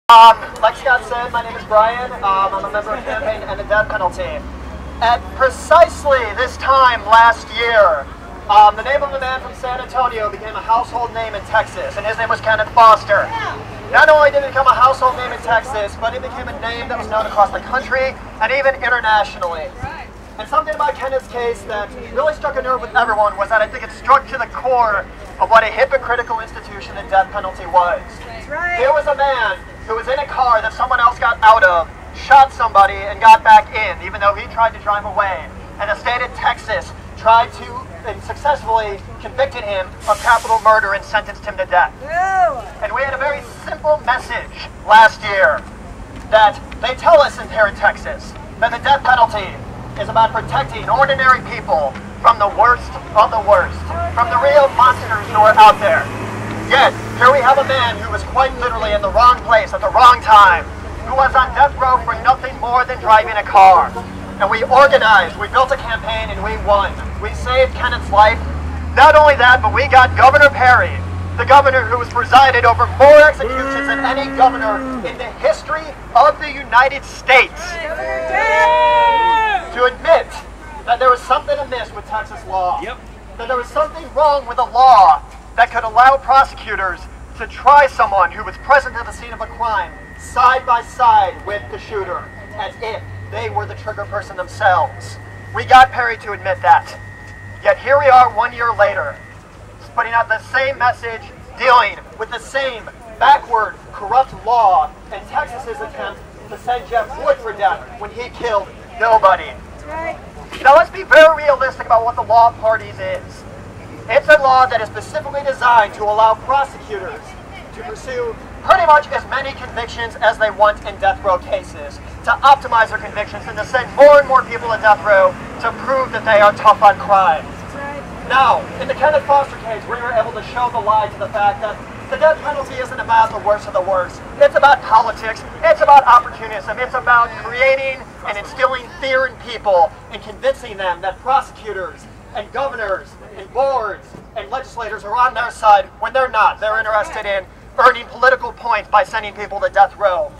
Like Scott said, my name is Brian. I'm a member of Campaign to End the Death Penalty. At precisely this time last year, the name of the man from San Antonio became a household name in Texas, and his name was Kenneth Foster. Not only did it become a household name in Texas, but it became a name that was known across the country and even internationally. And something about Kenneth's case that really struck a nerve with everyone was that I think it struck to the core of what a hypocritical institution the death penalty was. Here was a man who was in a car that someone else got out of, shot somebody, and got back in, even though he tried to drive away. And the state of Texas tried to and successfully convicted him of capital murder and sentenced him to death. And we had a very simple message last year that they tell us here in Texas that the death penalty is about protecting ordinary people from the worst of the worst, from the real monsters who are out there. Yet, here we have a man who was quite literally in the wrong place at the wrong time, who was on death row for nothing more than driving a car. And we organized, we built a campaign, and we won. We saved Kenneth's life. Not only that, but we got Governor Perry, the governor who has presided over more executions than any governor in the history of the United States, to admit that there was something amiss with Texas law, that there was something wrong with a law that could allow prosecutors to try someone who was present at the scene of a crime side by side with the shooter, as if they were the trigger person themselves. We got Perry to admit that. Yet here we are 1 year later, putting out the same message, dealing with the same backward, corrupt law, and Texas's attempt to send Jeff Wood for death when he killed nobody. Now let's be very realistic about what the law of parties is. It's a law that is specifically designed to allow prosecutors to pursue pretty much as many convictions as they want in death row cases, to optimize their convictions and to send more and more people to death row to prove that they are tough on crime. Now, in the Kenneth Foster case, we were able to show the lie to the fact that the death penalty isn't about the worst of the worst. It's about politics. It's about opportunism. It's about creating and instilling fear in people and convincing them that prosecutors and governors and boards and legislators are on their side when they're not. They're interested in earning political points by sending people to death row.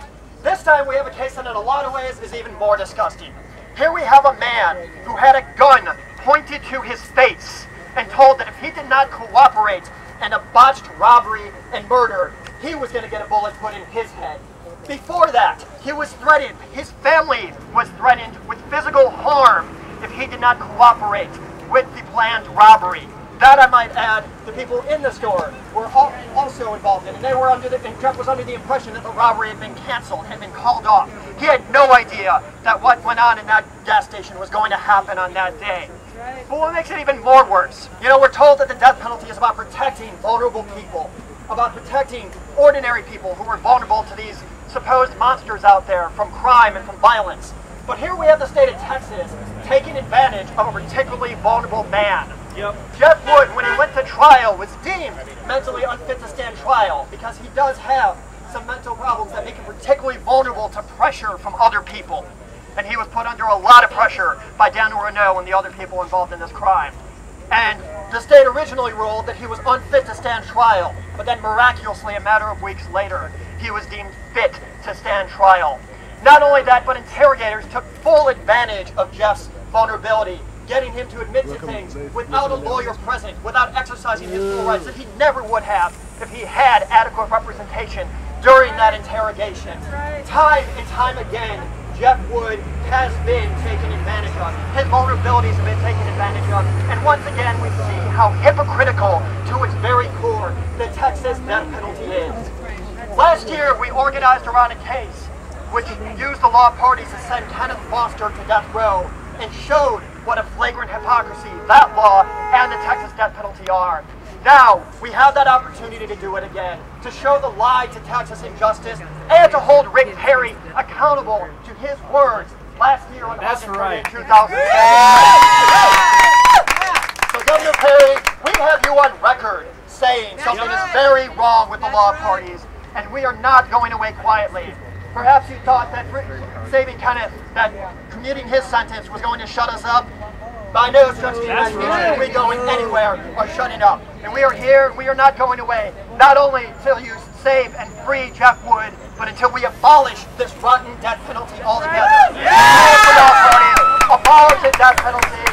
This time we have a case that in a lot of ways is even more disgusting. Here we have a man who had a gun pointed to his face and told that if he did not cooperate in a botched robbery and murder, he was going to get a bullet put in his head. Before that, he was threatened, his family was threatened with physical harm if he did not cooperate with the planned robbery. That, I might add, the people in the store were also involved in, and Jeff was under the impression that the robbery had been canceled, had been called off. He had no idea that what went on in that gas station was going to happen on that day. But what makes it even more worse, we're told that the death penalty is about protecting vulnerable people, about protecting ordinary people who are vulnerable to these supposed monsters out there from crime and from violence. But here we have the state of Texas taking advantage of a particularly vulnerable man. Jeff Wood, when he went to trial, was deemed mentally unfit to stand trial because he does have some mental problems that make him particularly vulnerable to pressure from other people. And he was put under a lot of pressure by Daniel Renault and the other people involved in this crime. And the state originally ruled that he was unfit to stand trial, but then miraculously, a matter of weeks later, he was deemed fit to stand trial. Not only that, but interrogators took full advantage of Jeff's vulnerability, getting him to admit to things without a lawyer present, without exercising his full rights that he never would have if he had adequate representation during that interrogation. Time and time again, Jeff Wood has been taken advantage of. His vulnerabilities have been taken advantage of. And once again, we see how hypocritical to its very core the Texas death penalty is. Last year, we organized around a case which used the law parties to send Kenneth Foster to death row and showed what a flagrant hypocrisy that law and the Texas death penalty are. Now, we have that opportunity to do it again, to show the lie to Texas injustice, and to hold Rick Perry accountable to his words last year on August 20th, 2010. So Governor Perry, we have you on record saying something is very wrong with the law parties, and we are not going away quietly. Perhaps you thought that saving Kenneth, that commuting his sentence was going to shut us up. by no stretch of the imagination are we going anywhere or shutting up. And we are here, we are not going away, not only till you save and free Jeff Wood, but until we abolish this rotten death penalty altogether. Abolish the death penalty.